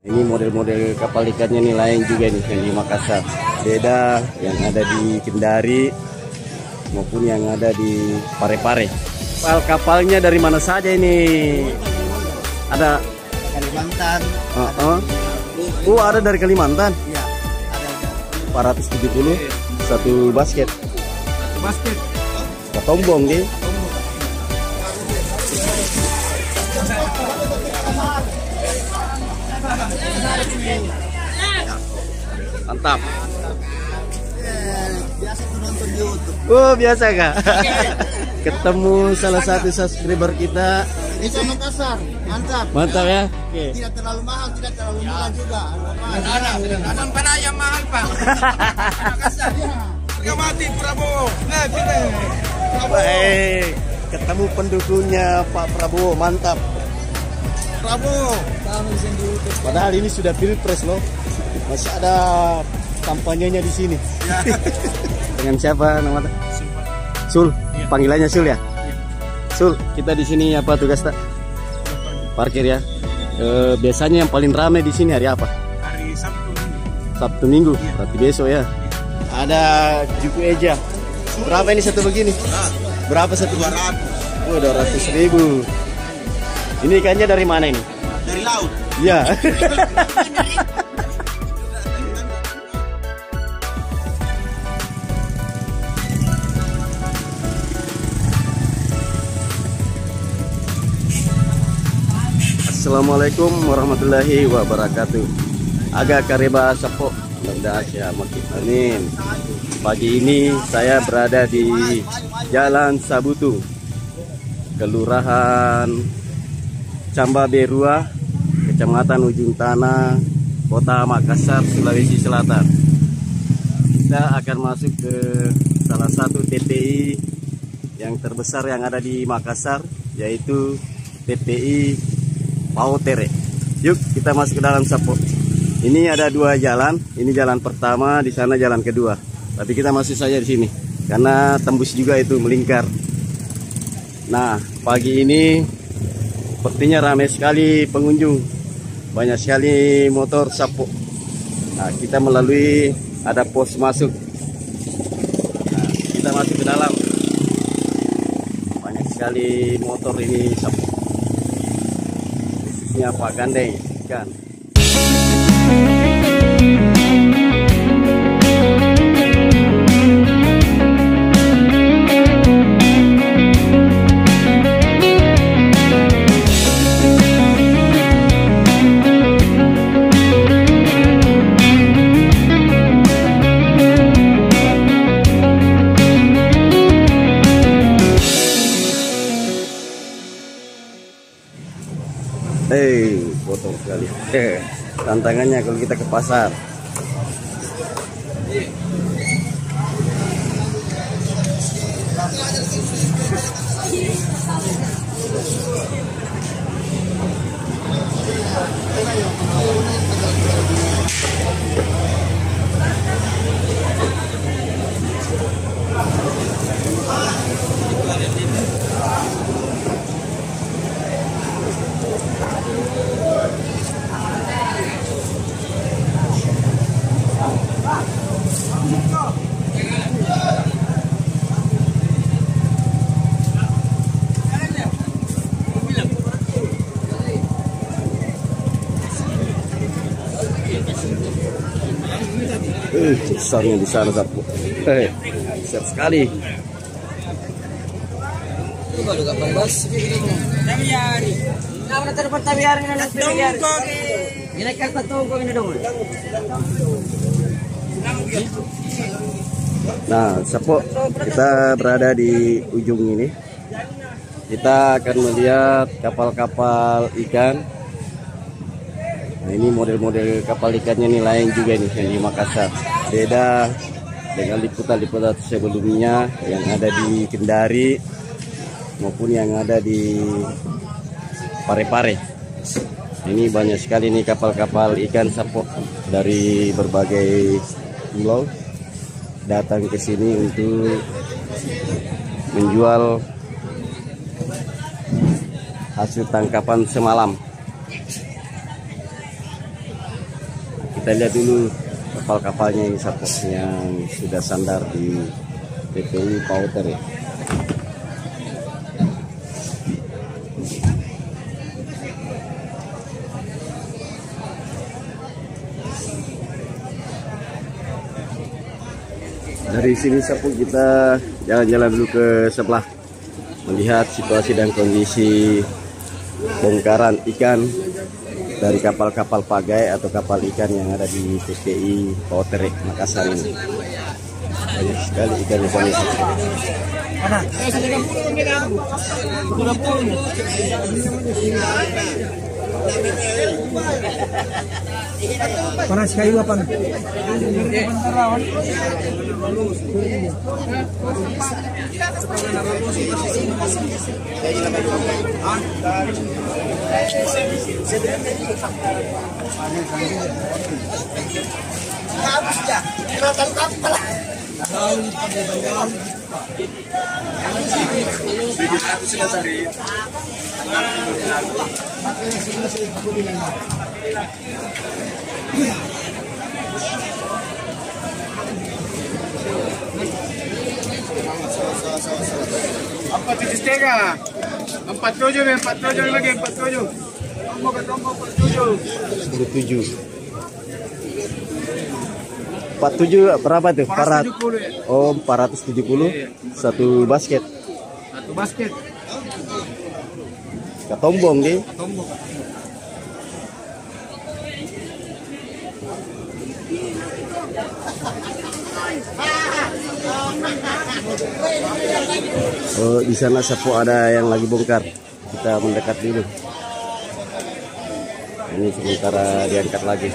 Ini model-model kapal ikannya nih lain juga nih yang di Makassar. Beda yang ada di Kendari maupun yang ada di Parepare. Kapalnya dari mana saja ini? Ada Kalimantan. Ada dari Kalimantan. Iya, ada. 470 satu basket. Basket. Ketombong deh. Mantap. Biasa tuh nonton di YouTube. Oh, biasa kak. Ketemu salah satu subscriber kita. Itu Makassar, mantap. Mantap ya. Oke. Tidak terlalu mahal, tidak terlalu murah juga. Ada pada yang mahal pak. Makassar. Harga mati Prabowo. Nah, kita. Ketemu pendukungnya Pak Prabowo, mantap. Prabowo. Padahal ini sudah pilpres loh. Masih ada kampanyenya di sini. Ya. Dengan siapa namanya? Sul. Panggilannya Sul ya? Sul, kita di sini apa tugas tak? Parkir ya. Biasanya yang paling ramai di sini hari apa? Hari Sabtu. Sabtu Minggu. Berarti besok ya. Ada Juku Eja. Berapa ini satu begini? Berapa satu? 200. Oh, 200.000. Ini ikannya dari mana ini? Dari laut. Iya. Assalamualaikum warahmatullahi wabarakatuh. Agak kareba sapo Indonesia makin amin. Pagi ini saya berada di Jalan Sabutung, Kelurahan Camba Berua, Kecamatan Ujung Tanah, Kota Makassar, Sulawesi Selatan. Kita akan masuk ke salah satu TPI yang terbesar yang ada di Makassar, yaitu TPI Pautere. Yuk kita masuk ke dalam sapo. Ini ada dua jalan. Ini jalan pertama, di sana jalan kedua. Tapi kita masuk saja di sini karena tembus juga itu melingkar. Nah, pagi ini sepertinya ramai sekali pengunjung. Banyak sekali motor sapo. Nah, kita melalui ada pos masuk. Nah, kita masuk ke dalam. Banyak sekali motor ini sapo. Pak Gandeng ikan. Potong sekali. Tantangannya kalau kita ke pasar. Besarnya di sana sapu. Besar sekali. Nah, sapu, kita berada di ujung ini. Kita akan melihat kapal-kapal ikan. Nah, ini model-model kapal ikannya nih lain juga nih yang di Makassar. Beda dengan liputan-liputan sebelumnya yang ada di Kendari maupun yang ada di Parepare. Ini banyak sekali nih kapal-kapal ikan sapo dari berbagai pulau datang ke sini untuk menjual hasil tangkapan semalam. Kita lihat dulu kapal-kapalnya ini Sapo yang sudah sandar di PPI Pautere. Dari sini Sapo kita jalan-jalan dulu ke sebelah, melihat situasi dan kondisi bongkaran ikan dari kapal-kapal pagai atau kapal ikan yang ada di PPI Pautere Makassar ini. Banyak sekali ikan di sana. Panas kayu apa? Empat tistega, 47 lagi 47. Tombo 47. 47 berapa tuh? 470 ya. Oh, 470 satu basket. Satu basket. Katombong deh. Tombo. Oh, di sana Sapo ada yang lagi bongkar. Kita mendekat dulu. Ini sementara diangkat lagi.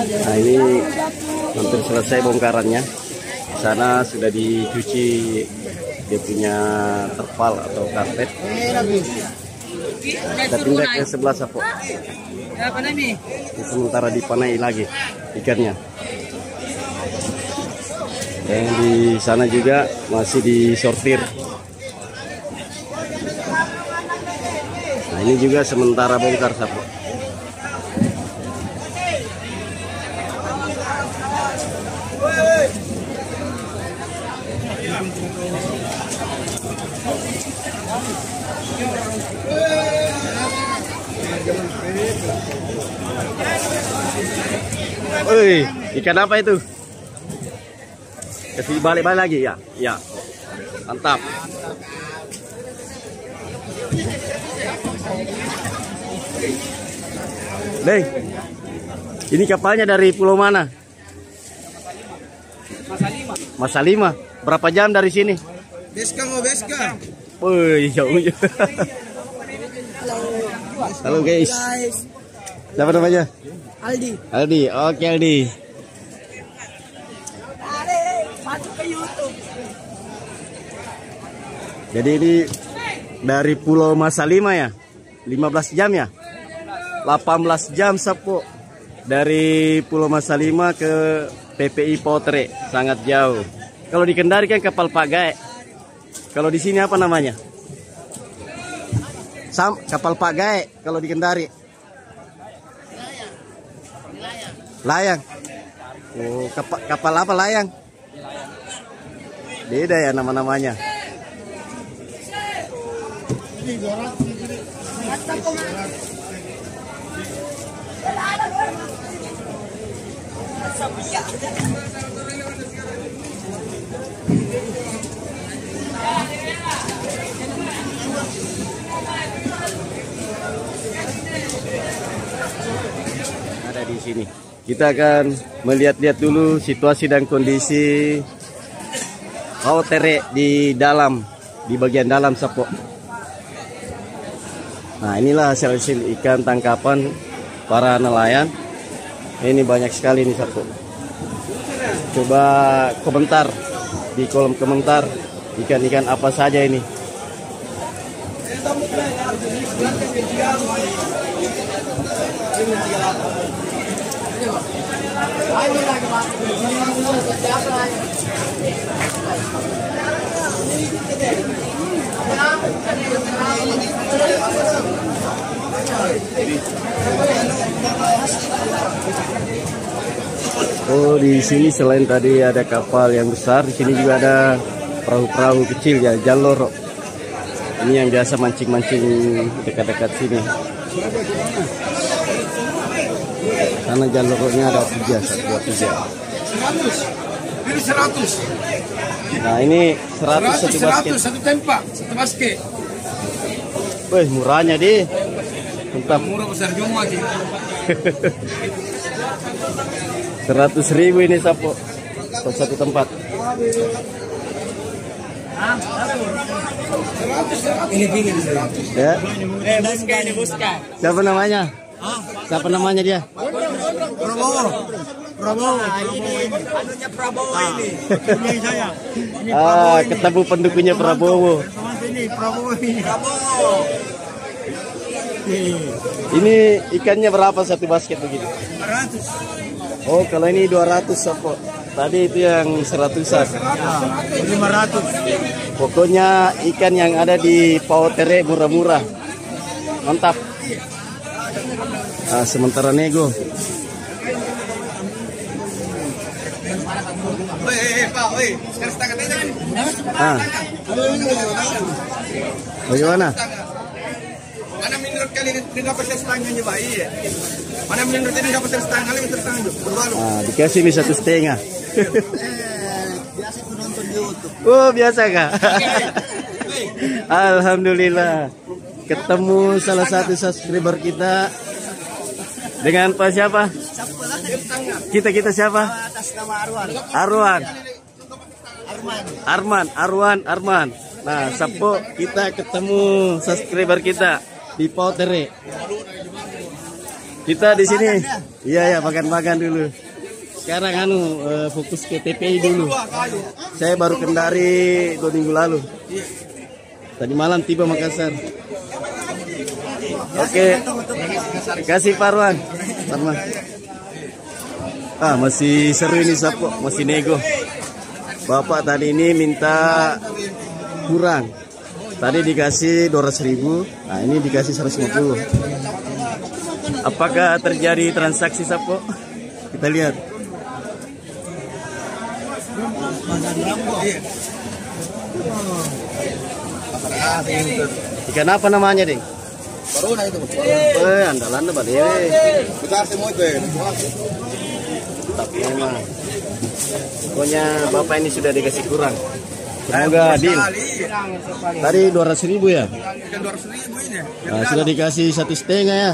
Nah, ini hampir selesai bongkarannya. Sana sudah dicuci dia punya terpal atau karpet. Kita pindah ke sebelah Sapo. Sementara dipanai lagi ikannya. Dan di sana juga masih disortir. Nah, ini juga sementara bongkar Sapo. Woi, ikan apa itu? Kasih balik-balik lagi ya? Ya. Mantap. Deng, ini kapalnya dari pulau mana? Masa 5. Berapa jam dari sini? Beska mau beska. Woi, jauh. Halo guys. Siapa namanya? Aldi. Aldi. Oke Aldi. Masuk ke YouTube. Jadi ini dari Pulau Masa 5 ya? 15 jam ya? 18 jam Sapo. Dari Pulau Masa 5 ke PPI Pautere, sangat jauh. Kalau di Kendari kan kapal pagai. Kalau di sini apa namanya? Kapal pagai kalau di Kendari. Layang. Oh, kapal apa layang? Beda ya nama-namanya. Ada di sini. Kita akan melihat-lihat dulu situasi dan kondisi Pao Tere di dalam, di bagian dalam Sapo. Nah, inilah hasil ikan tangkapan para nelayan. Ini banyak sekali nih Sapo. Coba komentar di kolom komentar ikan-ikan apa saja ini. Oh, di sini selain tadi ada kapal yang besar, di sini juga ada perahu-perahu kecil ya, jaloro. Ini yang biasa mancing-mancing dekat-dekat sini. Karena jalurnya ada 3, 1, 2, 3. 100. Nah, ini 100 satu basket. 100 satu tempat, satu basket. Wih, murahnya deh. Mantap. Murah besar cuma sih. 100.000 ini Sapo. Satu tempat. Ini tinggi. Ya. Buskan. Siapa namanya? Siapa namanya dia? Prabowo. Anunya Prabowo ini. Ketemu pendukungnya Prabowo. Prabowo. Ini ikannya berapa satu basket begini? 200. Oh, kalau ini 200 Sapo. Tadi itu yang 100-an. 500. Pokoknya ikan yang ada di Pao Tere murah-murah. Mantap. Sementara nego. Pak, sekarang setengah tangan. Bagaimana? Mana menurut kalian ini dapat setengahnya Pak? Iya. Mana menurut ini dapat setengah kali setengah berbalu. Dikasih ini 1,5. Biasa penonton YouTube. Oh, biasa Kak. Alhamdulillah. Ketemu salah satu subscriber kita. Dengan Pak siapa? Kita siapa? Atas nama Arman. Nah, Sapo kita ketemu subscriber kita di Pao Tere. Kita di sini. Iya, makan-makan dulu. Sekarang fokus ke TPI dulu. Saya baru kendari 2 minggu lalu. Tadi malam tiba Makassar. Oke. Kasih Parwan. Sama. Masih seru ini Sapo, masih nego. Bapak tadi ini minta kurang. Tadi dikasih 200.000. Nah, ini dikasih 150. Apakah terjadi transaksi Sapo? Kita lihat. Ikan apa namanya, Ding? Corona itu. Andalan apa deh? Besar semua itu. Tapi memang. Pokoknya Bapak ini sudah dikasih kurang. Semoga deal. Tadi 200.000 ya? Ikan 200.000 ini. Nah, sudah dikasih 1,5 ya?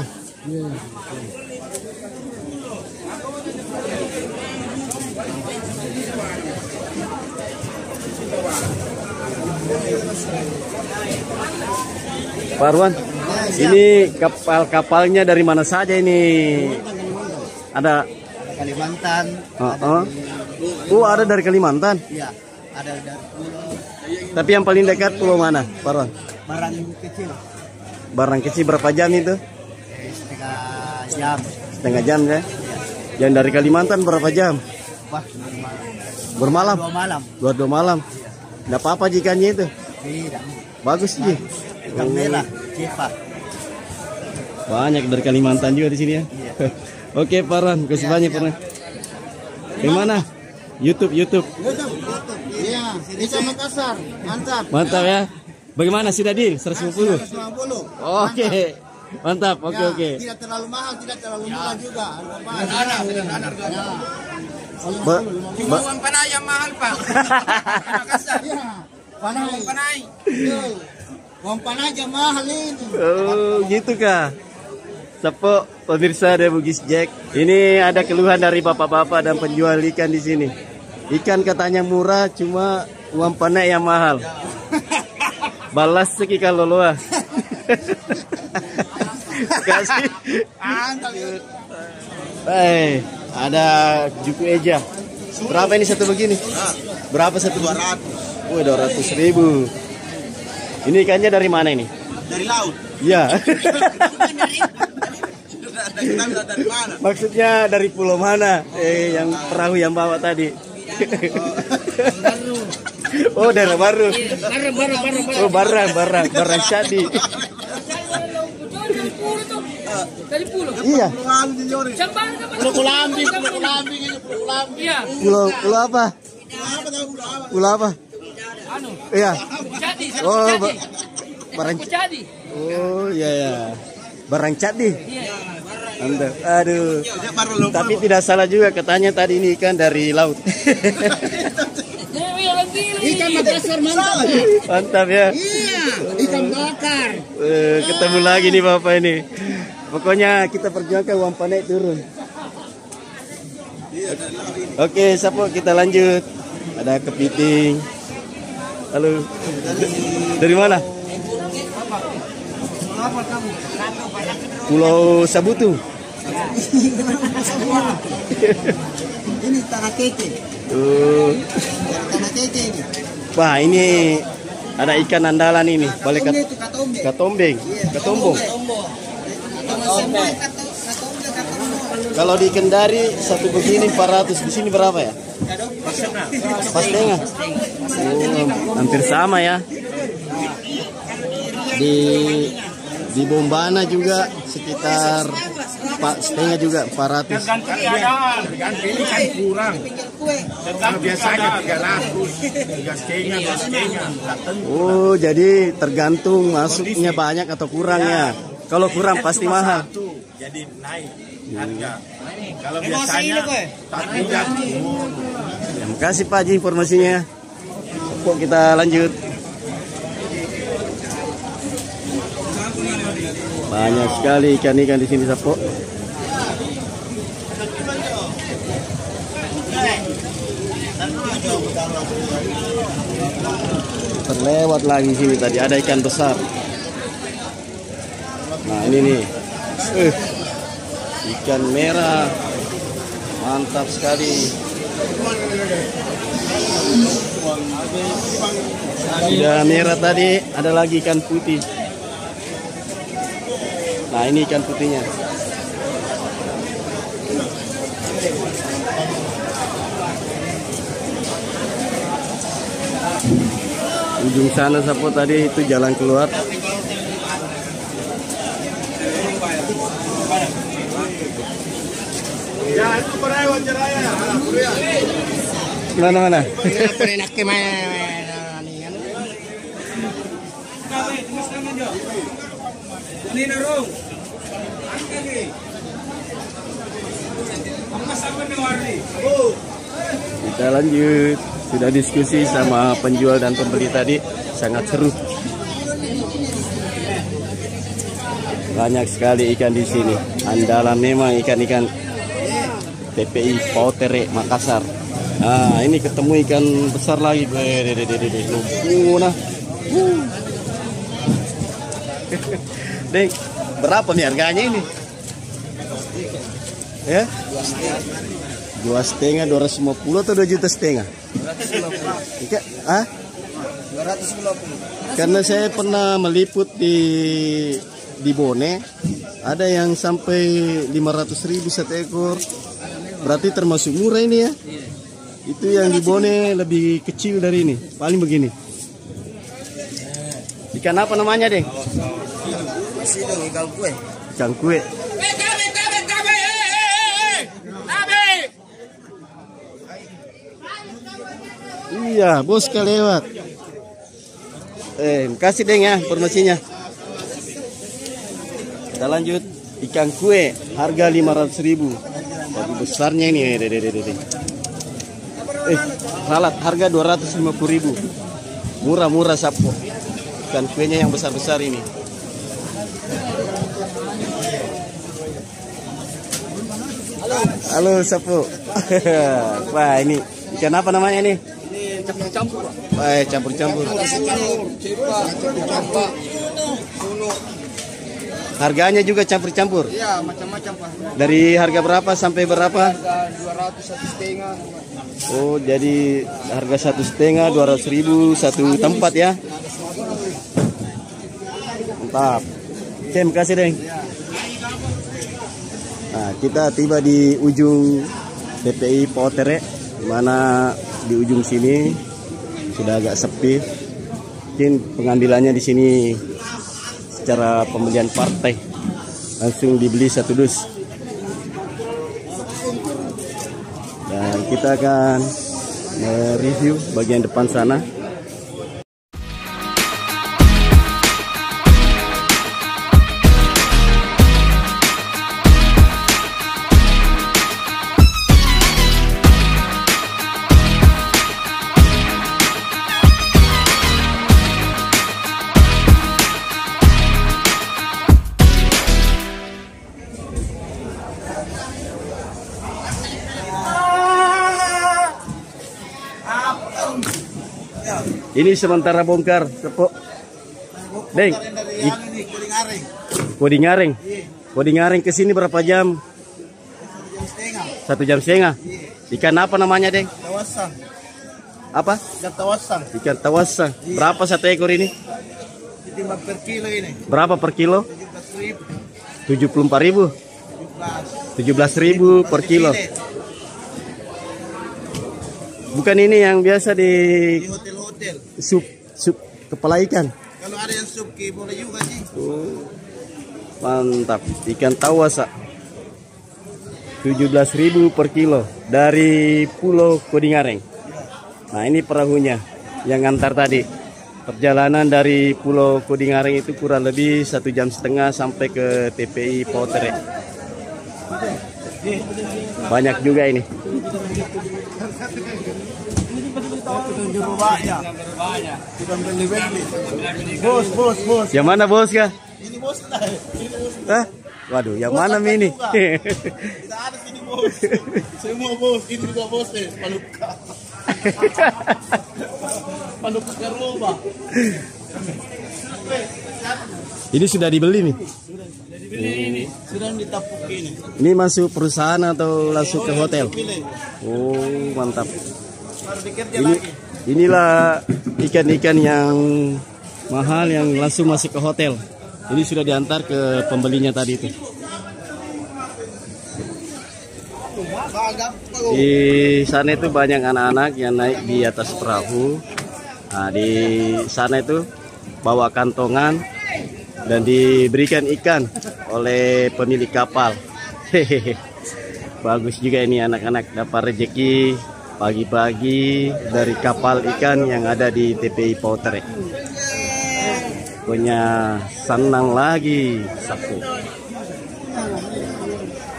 Pak Arwan, ini kapal-kapalnya dari mana saja ini? Ada Kalimantan. Ada dari Kalimantan. Iya, ada dari pulau. Tapi yang paling dekat pulau mana, Pak Arwan? Barang kecil. Barang kecil berapa jam itu? Setengah jam. Setengah jam ya? Yang dari Kalimantan berapa jam? Wah, Bermalam? 2 malam. 2 malam. Nggak apa-apa ikannya itu? Tidak. Bagus sih. Ikan merah, cepat. Banyak dari Kalimantan juga di sini ya. Oke, Paran, kasih banyak Paran. Gimana? YouTube. Iya, bisa Makassar. Mantap. Mantap ya. Bagaimana sih Dadil? 150. 150. Oke. Mantap. Oke. Tidak terlalu mahal, tidak terlalu murah juga. Cuma uang panai yang mahal, Pak. Makassar. Panai. Panai. Uang panai aja mahal ini. Oh, gitu kah? Sepo pemirsa dari Bugis Jack. Ini ada keluhan dari bapak-bapak dan penjual ikan di sini. Ikan katanya murah, cuma uang panai yang mahal. Balas seki kalau loa. Kasih. Ada juku eja. Berapa ini satu begini? Berapa satu? 200. Oh, 200.000. Ini ikannya dari mana ini? Dari laut. Iya. Dari mana? Maksudnya dari pulau mana? Yang perahu yang bawa tadi. Oh, daerah baru. Oh, barang jadi. Dari pulau. Iya. Pulau apa? Pulau apa? Iya. Oh, barang jadi. Oh, iya. Barang jadi. Anda, aduh. Tapi tidak salah juga katanya tadi ini ikan dari laut. Ikan Makassar mantap. Mantap ya. Iya, ikan bakar. Ketemu lagi nih Bapak ini. Pokoknya kita perjuangkan uang panai turun. Oke, Sapo kita lanjut. Ada kepiting. Halo. Dari mana? Pulau Sabutu. Ini tanah keke. Tanah keke ini. Wah, ini ada ikan andalan ini. Balik Katombeng. Katombong. Kalau di Kendari satu begini 400, di sini berapa ya? Pas setengah. Oh, hampir sama ya. Di Bombana juga sekitar 4,5 juga 400. Ganti ini kan kurang. Kalau biasanya 300, 3,5, 2,5. Oh, jadi tergantung masuknya banyak atau kurangnya. Kalau kurang pasti mahal. Jadi naik harga. Kalau biasanya tapi turun. Terima kasih Pak Haji informasinya. Kok kita lanjut. Banyak sekali ikan-ikan di sini, Sapo. Terlewat lagi sini tadi ada ikan besar. Nah, ini nih. Ikan merah. Mantap sekali. Sudah merah tadi, ada lagi ikan putih. Nah, ini ikan putihnya. Ujung sana Sapo tadi itu jalan keluar. Mana? Kita lanjut. Sudah diskusi sama penjual dan pembeli tadi, sangat seru. Banyak sekali ikan di sini. Andalan memang ikan-ikan TPI Pautere Makassar. Nah, ini ketemu ikan besar lagi. Nah. Deng, berapa nih harganya ini? Ya? 2,5, 250 atau 2,5 juta? 250. Karena saya pernah meliput di Bone, ada yang sampai 500.000 satu ekor. Berarti termasuk murah ini ya? Itu yang di Bone lebih kecil dari ini, paling begini. Ikan apa namanya, Deng? Sidong ikan kue. cangkue. Iya, bos kelewat. Kasih deng ya informasinya. Kita lanjut. Ikan kue harga 500.000. Tapi besarnya ini. Lalat harga 250.000. Murah-murah Sapo. Ikan kuenya yang besar-besar ini. Halo Sapo. Wah, ini ikan apa namanya nih? Campur-campur. Campur-campur. Harganya juga campur-campur. Iya, macam-macam Pak. Dari harga berapa sampai berapa? Harga 200, 1,5. Oh, jadi harga 1,5, 200.000 satu tempat ya. Mantap. Terima kasih deng. Nah, kita tiba di ujung TPI Pautere, mana di ujung sini sudah agak sepi. Mungkin pengambilannya di sini secara pembelian partai, langsung dibeli satu dus. Dan kita akan mereview bagian depan sana. Ini sementara bongkar, Sapo. Deng, Kodingaring. Kodingaring ke sini berapa jam? 1,5 jam. Ikan apa namanya, Deng? Tawasang. Apa? Ikan tawasang. Ikan tawasang. Berapa satu ekor ini? Ditimbang per kilo ini. Berapa per kilo? 17.000. 74.000. 17.000 per kilo. Bukan ini yang biasa di Hotel-hotel. sup kepala ikan. Kalau ada yang sup boleh juga sih. Oh, mantap, ikan tawasa 17.000 per kilo dari Pulau Kodingaring. Nah, ini perahunya yang ngantar tadi. Perjalanan dari Pulau Kodingaring itu kurang lebih 1,5 jam sampai ke TPI Pautere. Banyak juga ini. Bos. Yang mana bos kah? Ini bos lah. Hah? Waduh, yang mana ini? Tidak ada sini bos. Semua bos. Ini juga bos deh. Paluka. Paluka Karoba. Ini sudah dibeli nih. Sudah ditapuk ini. Ini masuk perusahaan atau langsung ke hotel? Oh, mantap. Inilah ikan-ikan yang mahal yang langsung masuk ke hotel. Ini sudah diantar ke pembelinya tadi itu. Di sana itu banyak anak-anak yang naik di atas perahu. Nah, di sana itu bawa kantongan dan diberikan ikan oleh pemilik kapal. Hehehe. Bagus juga ini anak-anak dapat rezeki pagi-pagi dari kapal ikan yang ada di TPI Pautere. Pokoknya senang lagi Sapo.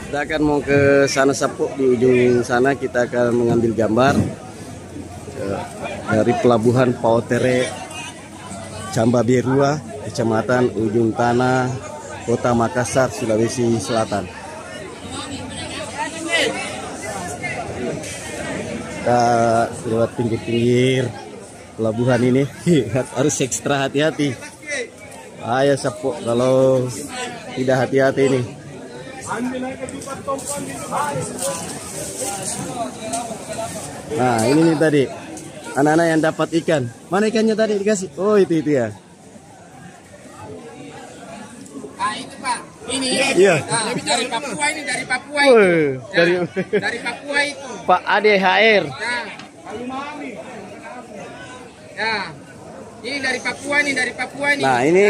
Kita akan mau ke sana Sapo, di ujung sana kita akan mengambil gambar dari pelabuhan Pautere, Cambaberua, Kecamatan Ujung Tanah, Kota Makassar, Sulawesi Selatan. Kita lewat pinggir-pinggir pelabuhan ini harus ekstra hati-hati. Bahaya Sapo kalau tidak hati-hati ini. Nah, ini nih tadi anak-anak yang dapat ikan. Mana ikannya tadi dikasih? Oh, itu ya. Ah, itu Pak. Ini. Iya. Dari Papua ini, dari Papua Oh, itu. Dari Papua itu. Pak ADHR. Ya. Ini dari Papua ini, dari Papua ini. Nah, ini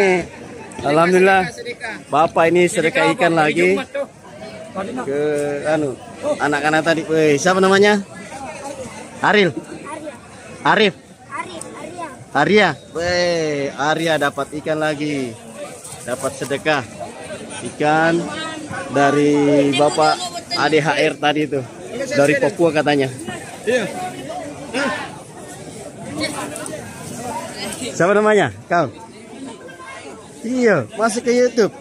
Alhamdulillah. Sedekah. Bapak ini sedekah ikan lagi ke anak-anak tadi. Wih, siapa namanya? Aril. Arif. Arya. Wih, Arya dapat ikan lagi. Dapat sedekah ikan dari Bapak ADHR tadi itu. Dari Papua katanya. Iya. Siapa namanya? Kau? Iya, masuk ke YouTube.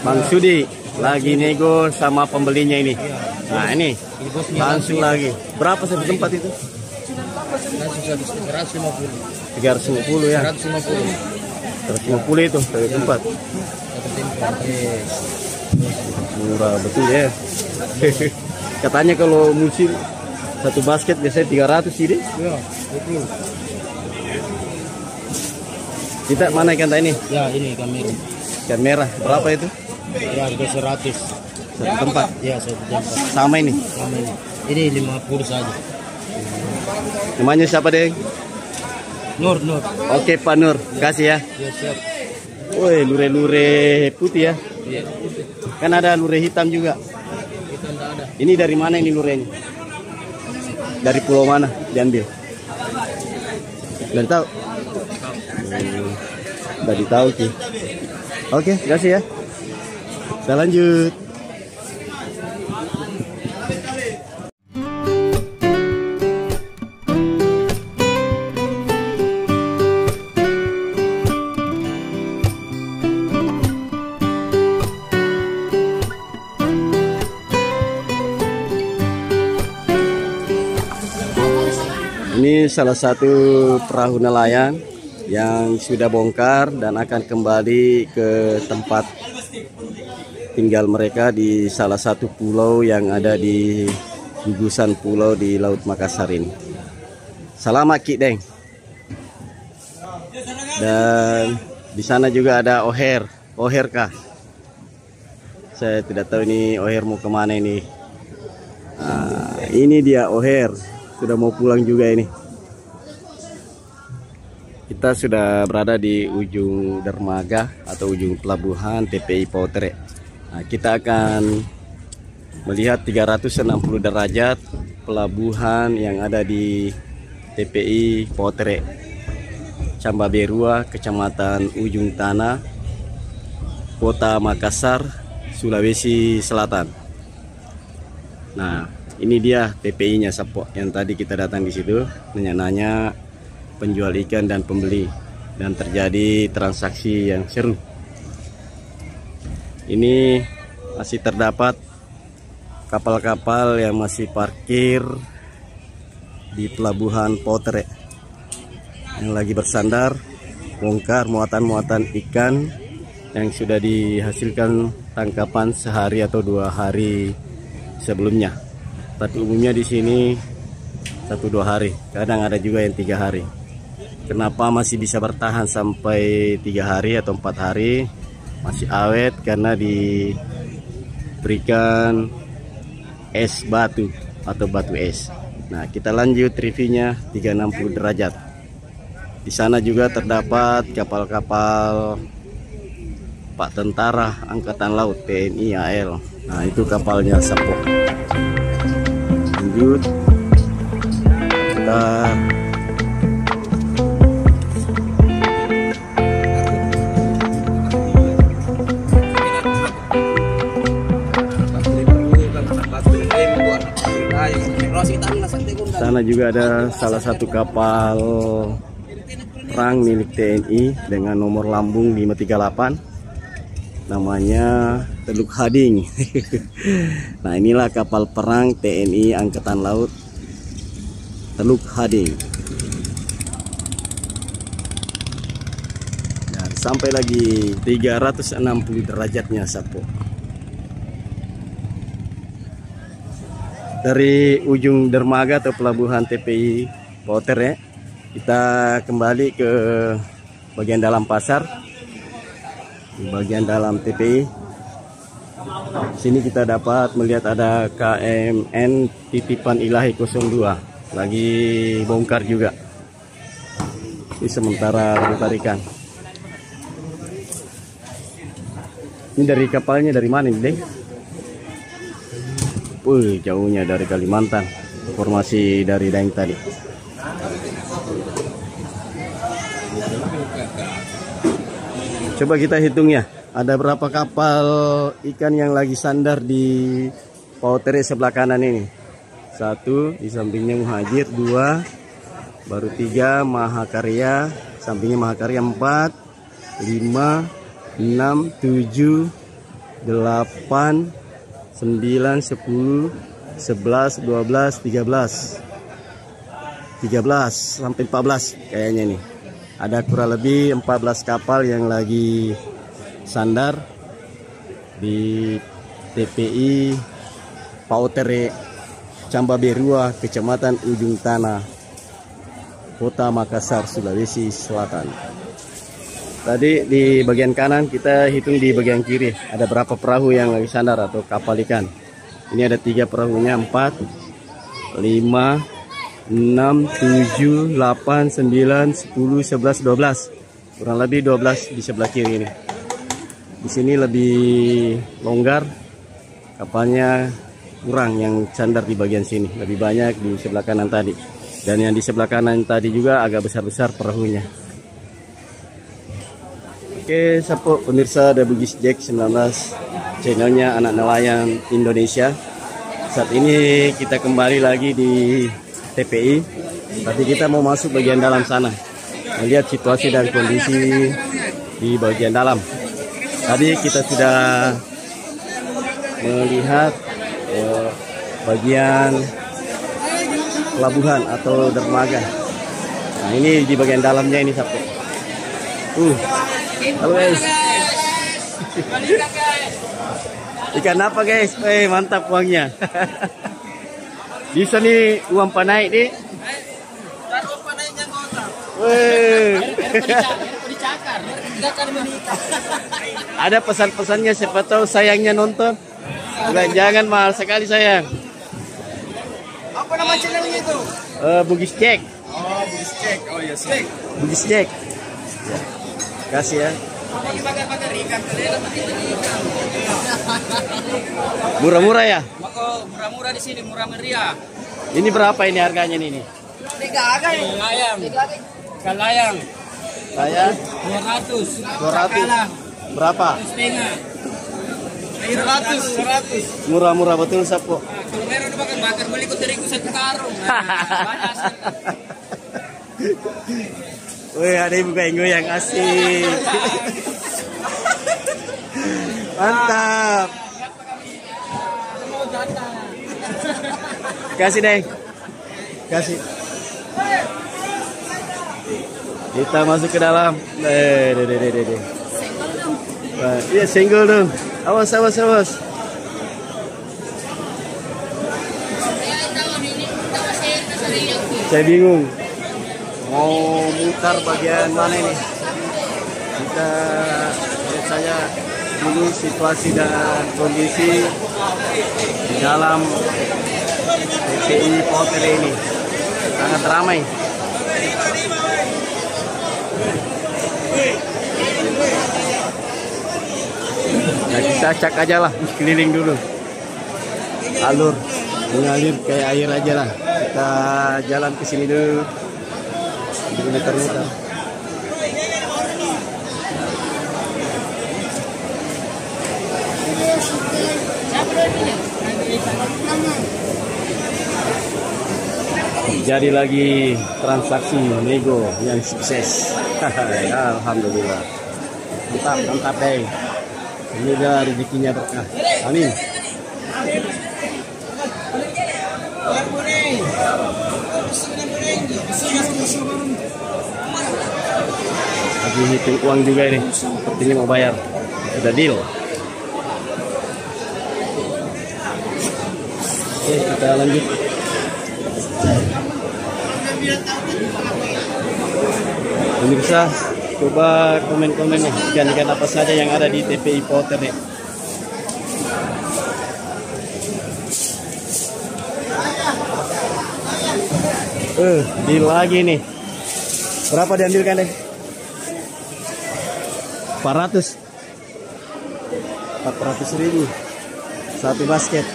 Bang Sudi lagi nego sama pembelinya ini. Nah ini langsung lagi. Berapa satu tempat itu? 350 ya. 150 itu satu tempat. Murah betul ya. Katanya kalau musim satu basket biasanya 300 sih deh. Ya, betul. Kita mana ikan ini? Ya, ini ikan merah. Ikan merah berapa itu? Ya, harga 100. Satu tempat. Ya, satu tempat. Sama ini. Sama ini. Ini 50 saja. Namanya siapa deh? Nur. Oke Pak Nur, kasih ya. Ya, siap. Woi, lure-lure putih ya. Iya. Kan ada lure hitam juga. Kita enggak ada. Ini dari mana ini lurenya? Dari pulau mana diambil? Dari tahu? Dari tahu sih. Oke, kasih ya. Kita lanjut. Ini salah satu perahu nelayan yang sudah bongkar dan akan kembali ke tempat tinggal mereka di salah satu pulau yang ada di gugusan pulau di Laut Makassar ini. Selamat Ki Deng. Dan di sana juga ada Oher. Oher kah? Saya tidak tahu ini Oher mau kemana ini. Nah, ini dia Oher. Sudah mau pulang juga ini. Kita sudah berada di ujung dermaga atau ujung pelabuhan TPI Poutere. Nah, kita akan melihat 360 derajat pelabuhan yang ada di TPI Poutere, Cambaberua, Kecamatan Ujung Tanah, Kota Makassar, Sulawesi Selatan. Nah, ini dia TPI-nya Sapok yang tadi kita datang di situ nanya-nanya penjual ikan dan pembeli, dan terjadi transaksi yang seru. Ini masih terdapat kapal-kapal yang masih parkir di pelabuhan Poutere yang lagi bersandar bongkar muatan-muatan ikan yang sudah dihasilkan tangkapan sehari atau 2 hari sebelumnya. Tapi umumnya di sini 1-2 hari, kadang ada juga yang 3 hari. Kenapa masih bisa bertahan sampai 3 hari atau 4 hari? Masih awet karena diberikan es batu atau batu es. Nah, kita lanjut reviewnya 360 derajat. Di sana juga terdapat kapal-kapal Pak Tentara Angkatan Laut TNI AL. Nah, itu kapalnya Sapok. Lanjut kita sana juga ada salah satu kapal perang milik TNI dengan nomor lambung 538, namanya Teluk Hading. Nah, inilah kapal perang TNI Angkatan Laut Teluk Hading. Dan sampai lagi 360 derajatnya Sapok. Dari ujung dermaga atau pelabuhan TPI Poutere, kita kembali ke bagian dalam pasar. Di bagian dalam TPI Sini kita dapat melihat ada KMN Titipan Ilahi 02 lagi bongkar juga. Ini sementara tarikan. Ini dari kapalnya dari mana nih, Deng? Wih, jauhnya dari Kalimantan. Informasi dari Daeng tadi. Coba kita hitung ya. Ada berapa kapal ikan yang lagi sandar di Pautere sebelah kanan ini? 1, di sampingnya Muhajir 2, baru 3 Mahakarya, sampingnya Mahakarya 4, 5, 6, 7, 8, 9, 10, 11, 12, 13 sampai 14 kayaknya nih. Ada kurang lebih 14 kapal yang lagi sandar di TPI Pautere Cambaberua, Kecamatan Ujung Tanah, Kota Makassar, Sulawesi Selatan. Tadi di bagian kanan, kita hitung di bagian kiri ada berapa perahu yang lagi sandar atau kapal ikan. Ini ada 3 perahunya, 4, 5, 6, 7, 8, 9, 10, 11, 12. Kurang lebih 12 di sebelah kiri ini. Di sini lebih longgar, kapalnya kurang yang sandar di bagian sini. Lebih banyak di sebelah kanan tadi. Dan yang di sebelah kanan tadi juga agak besar-besar perahunya. Oke, sapo pemirsa ada Bugis Jack 19, channelnya Anak Nelayan Indonesia. Saat ini kita kembali lagi di TPI, tapi kita mau masuk bagian dalam sana, melihat situasi dan kondisi di bagian dalam. Tadi kita sudah melihat bagian pelabuhan atau dermaga. Nah, ini di bagian dalamnya ini sapo. Halo guys. Ikan apa guys? Mantap uangnya. Bisa nih uang panai nih. Ada pesan-pesannya, siapa tahu sayangnya nonton. Jangan mahal sekali sayang. Apa nama channelnya itu? Bugis Jack. Oh, Bugis Jack. Oh ya, Jack. Bugis Jack. Kasih ya. Bakar-bakar ikan. Murah-murah ya? Murah-murah di sini, murah meriah. Ini berapa ini harganya ini? 3 ayam. Ikan layang. Saya 200. 200. Berapa? Setengah. 100. Murah-murah betul sapo. Kalau meron bakar beli ko terigu 1 karung. Banyak. Wih, ada ibu goyang asik. Mantap. Kasih deh. Kasih. Kita masuk ke dalam. Iya, senggol dong. Awas. Saya bingung. Mau mutar bagian mana ini? Kita lihat saja dulu situasi dan kondisi di dalam TPI Pautere ini. Sangat ramai. Nah, kita acak aja lah, keliling dulu. Alur mengalir kayak air aja lah. Kita jalan ke sini dulu. Muter-muter. Jadi lagi transaksi nego yang sukses. Alhamdulillah. Mantap deh. Ini dah rezekinya berkah. Amin. Lagi hitung uang juga ini. Sepertinya mau bayar. Sudah deal. Oke, kita lanjut. Pemirsa, coba komen-komen nih ikan-ikan apa saja yang ada di TPI Pautere. Deal lagi nih. Berapa diambilkan deh? 400.000 satu basket.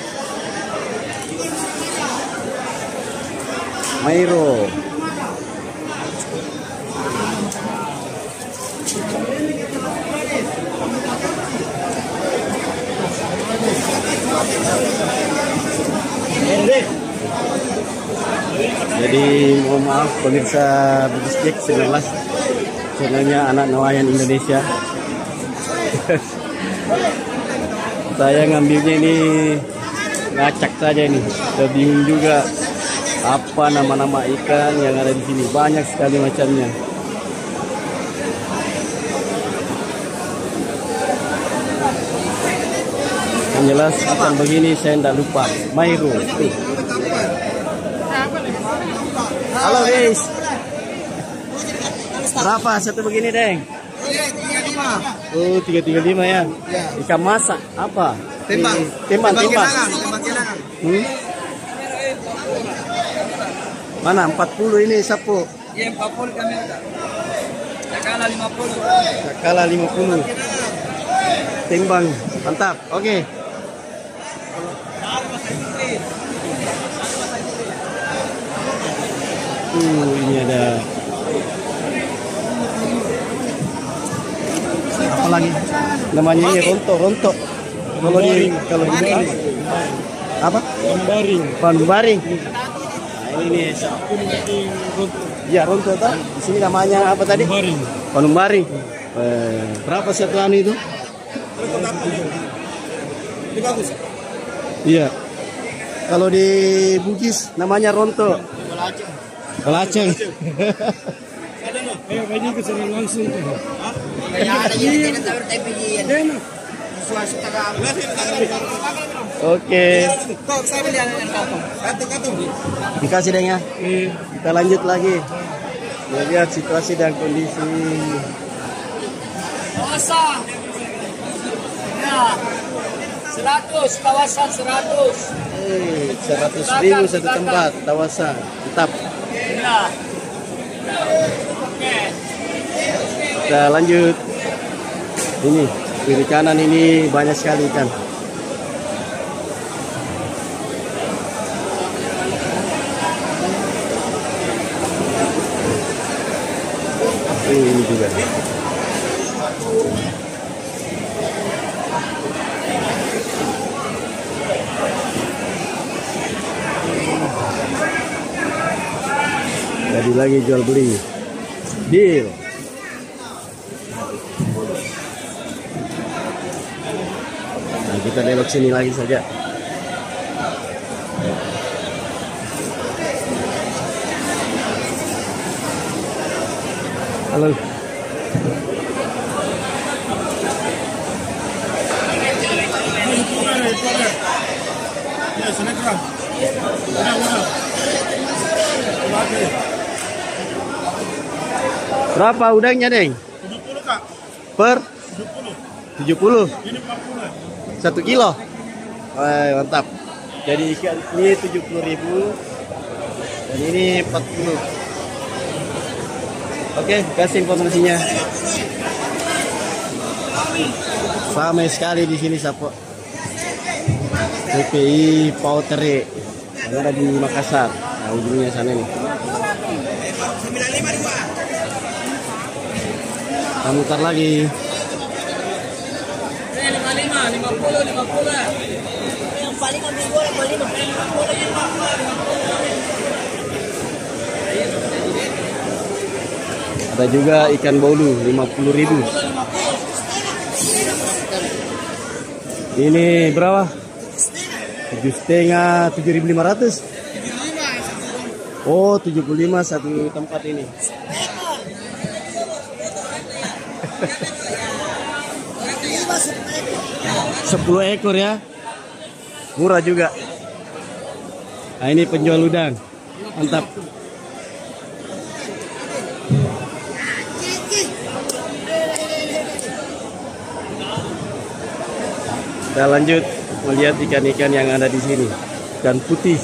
Mairo. Jadi mohon maaf pemirsa Bugis Jack 19, channelnya anak nelayan Indonesia. Saya ngambilnya ini ngacak saja nih, bingung juga apa nama-nama ikan yang ada di sini, banyak sekali macamnya. Yang jelas ikan begini saya tidak lupa, Mairo. Halo guys, berapa satu begini deng? Oh 335 ya. Ikan masak apa? Timbang. Mana 40 ini sapu? Iya 40 kami ada. Sakala 50. Sakala 50. Timbang, mantap. Oke. Ini ada apa lagi? Namanya ini ronto. Kalau di apa? Pembaring. Nah, ini ya ronto toh. Di sini namanya apa tadi? Pembaring. Berapa satu anu itu? Ini bagus. Iya. Kalau di Bugis namanya ronto. Pelaceng. Banyak kesana langsung tuh. Oke. Dikasih deh ya. Kita lanjut lagi. Lihat situasi dan kondisi. Kawasan. Ya. 100 kawasan 100. 100.000 satu tempat kawasan. Tetap. Ya. Oke. Kita lanjut. Ini kiri kanan ini banyak sekali ikan. Ini juga. Jadi lagi jual beli. Deal. Nah, kita belok sini lagi saja. Halo. Ya, senekra. Berapa udangnya, Deng? 70, Kak. Per 70. 70. Ini 40. 1 kilo. Wah, mantap. Jadi ikan ini 70.000 dan ini 40. Oke, kasih informasinya. Ramai sekali di sini Sapo. PPI Pautere yang ada di Makassar. Nah, ujungnya sana nih. Kita mutar lagi. 55, 50. Yang paling ambil gua 55. Ada juga ikan bolu 50.000. Ini berapa? 7,5, 7.500. Oh, 75 satu tempat ini. 10 ekor ya. Murah juga. Nah, ini penjual udang. Mantap. Kita lanjut melihat ikan-ikan yang ada di sini. Ikan putih.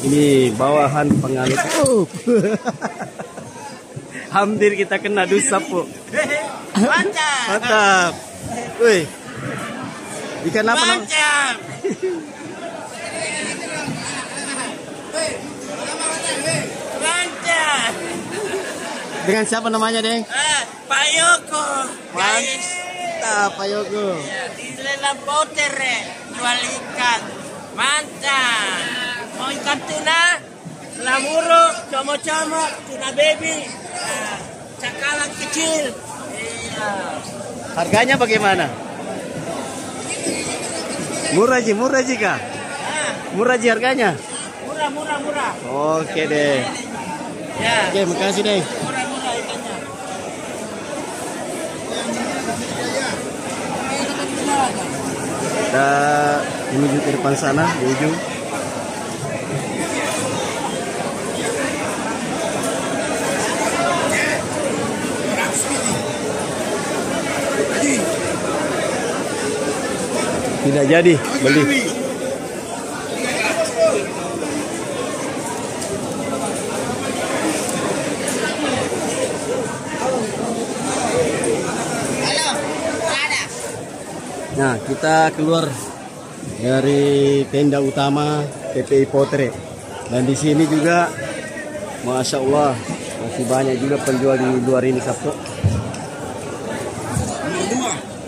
Ini bawahan pengalit. Hampir kita kena dusap, Bu. Mantap. Wih. Ikan apa namanya? Dengan siapa namanya, Deng? Pak Yoko. Mantap, Pak Yoko. Di Lelang Potere jual ikan. Mantap. Mau ikan tuna, lamuru, como-como, tuna baby, cakalang kecil. Iya. Harganya bagaimana? Murah Ji kah? Murah Ji harganya? Murah. Oke deh. Ya. Oke, makasih deh. Murah ikannya. Kita menuju ke depan sana di ujung. Tidak jadi beli. Nah, kita keluar dari tenda utama TPI Potere. Dan di sini juga, masya Allah, masih banyak juga penjual di luar ini, Sabtu.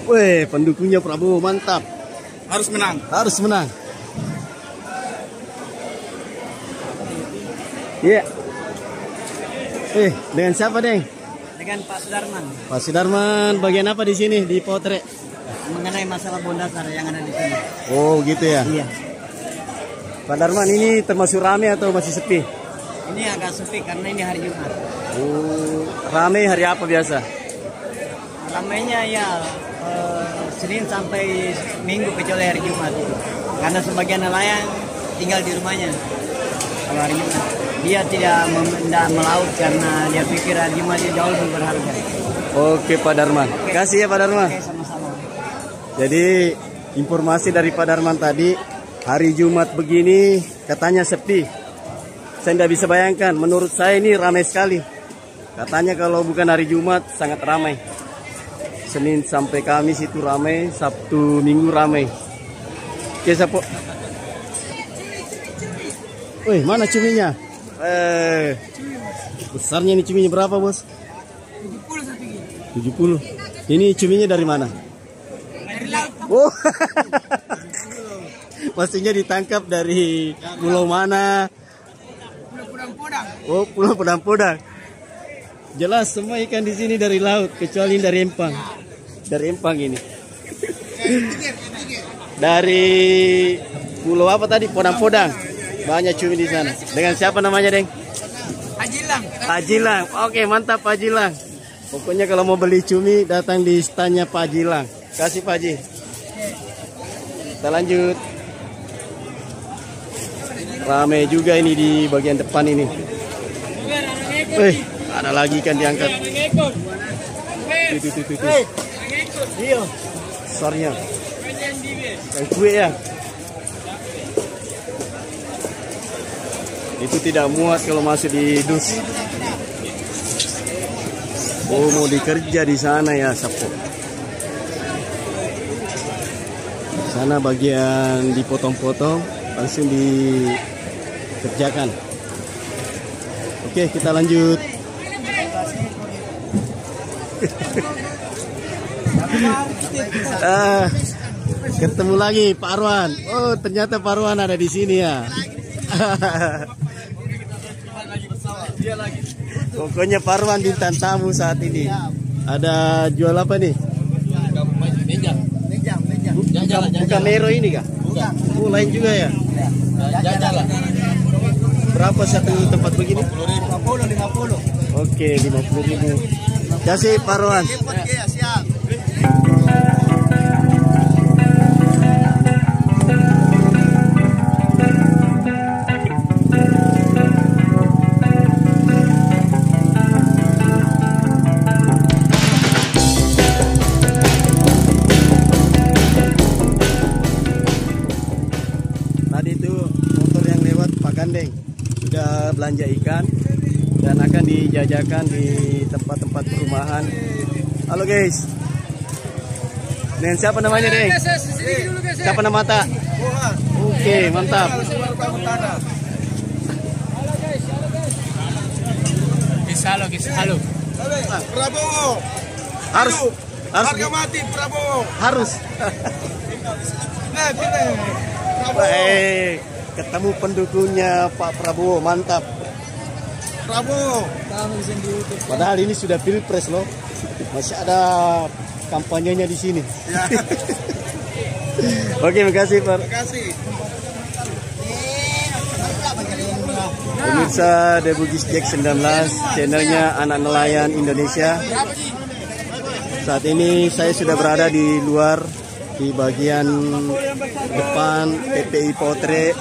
Weh, pendukungnya Prabowo mantap. Harus menang. Harus menang. Iya. Dengan siapa, Deng? Dengan Pak Sudarman Pak Sudarman, bagian apa di sini di Potere? mengenai masalah bondasar yang ada di sini. Oh, gitu ya. Iya. Pak Darman, ini termasuk rame atau masih sepi? Ini agak sepi karena ini hari Jumat. Oh, rame hari apa biasa? Ramainya ya Senin sampai Minggu kecuali hari Jumat. Karena sebagian nelayan tinggal di rumahnya. Kalau hari Jumat dia tidak melaut karena dia pikir hari Jumat jauh lebih berharga. Oke, Pak Darman. Kasih ya, Pak Darman. Oke, sama-sama. Jadi informasi dari Pak Darman tadi, hari Jumat begini katanya sepi. Saya tidak bisa bayangkan, menurut saya ini ramai sekali. Katanya kalau bukan hari Jumat sangat ramai. Senin sampai Kamis itu ramai, Sabtu Minggu ramai. Oke, Sapo. Wih, mana cuminya? Besarnya ini cuminya berapa, Bos? 70. Ini cuminya dari mana? Oh, maksudnya ditangkap dari pulau mana? Oh, Pulau Podang. Jelas semua ikan di sini dari laut, kecuali dari empang. Dari empang ini. Dari pulau apa tadi? Podang. Banyak cumi di sana. Dengan siapa namanya, Deng? Hajilang. Oke, mantap Pak Hajilang. Pokoknya kalau mau beli cumi datang di standnya Pak Hajilang. Kasih Pak Haji. Kita lanjut. Ramai juga ini di bagian depan ini. Ada lagi ikan diangkat. Tuh. Iya. Besarnya. Yang kue ya. Itu tidak muat kalau masuk di dus. Oh, mau dikerja di sana ya, Sapo. Sana bagian dipotong-potong, langsung dikerjakan. Oke, kita lanjut. Ketemu lagi Pak Arwan. Oh, ternyata Pak Arwan ada di sini ya. Pokoknya Pak Arwan bintang tamu saat ini. Ada jual apa nih? Bukan Mero ini kah? Oh, lain juga ya? Berapa satu tempat begini? 50. Oke, 50.000. Kasih Pak Arwan. Tadi itu motor yang lewat Pak Gandeng. belanja ikan dan akan dijajakan di tempat-tempat perumahan. Halo guys. Dan siapa namanya deh? Siapa nama tak? Oke, mantap. Halo. Prabowo. Harus Harga mati Prabowo. harus. Nah, kita. Ketemu pendukungnya Pak Prabowo, mantap. Prabowo. Padahal ini sudah pilpres loh, masih ada kampanyenya di sini. Ya. Oke, makasih Pak. Terima kasih. Pemirsa The Bugis Jack 19, channelnya Anak Nelayan Indonesia. Saat ini saya sudah berada di luar, di bagian depan TPI Potre,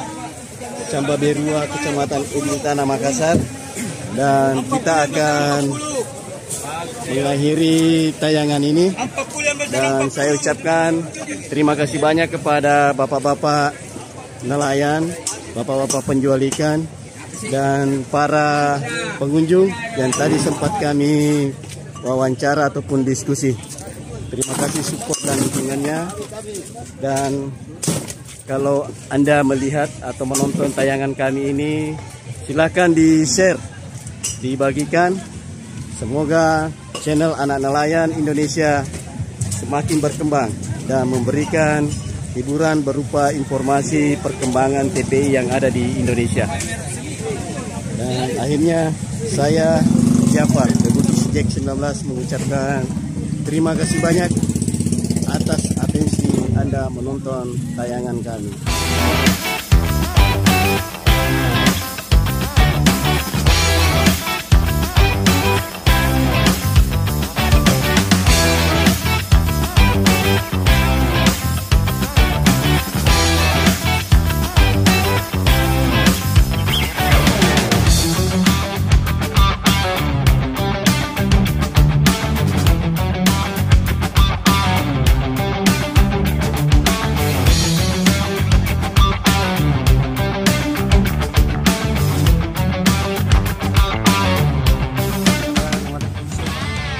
Cambaberua, Kecamatan Ujung Tanah, Makassar. Dan kita akan mengakhiri tayangan ini. Dan saya ucapkan terima kasih banyak kepada bapak-bapak nelayan, bapak-bapak penjual ikan, dan para pengunjung yang tadi sempat kami wawancara ataupun diskusi. Terima kasih support dan dukungannya. Dan kalau Anda melihat atau menonton tayangan kami ini, silakan di-share, dibagikan. Semoga channel Anak Nelayan Indonesia semakin berkembang dan memberikan hiburan berupa informasi perkembangan TPI yang ada di Indonesia. Dan akhirnya saya Jafar The Bugis Jack 19 mengucapkan terima kasih banyak atas atensi Anda menonton tayangan kami.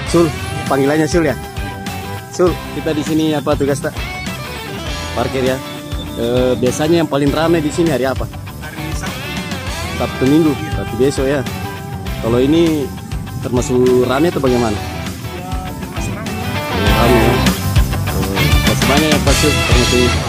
Sul, panggilannya Sul ya? Sul, kita di sini apa tugas tak? Parkir ya. Biasanya yang paling ramai di sini hari apa? Hari Sabtu Minggu, berarti besok ya. Kalau ini termasuk ramai atau bagaimana? Ramai ya. Terima kasih banyak ya Pak Sul, terima kasih.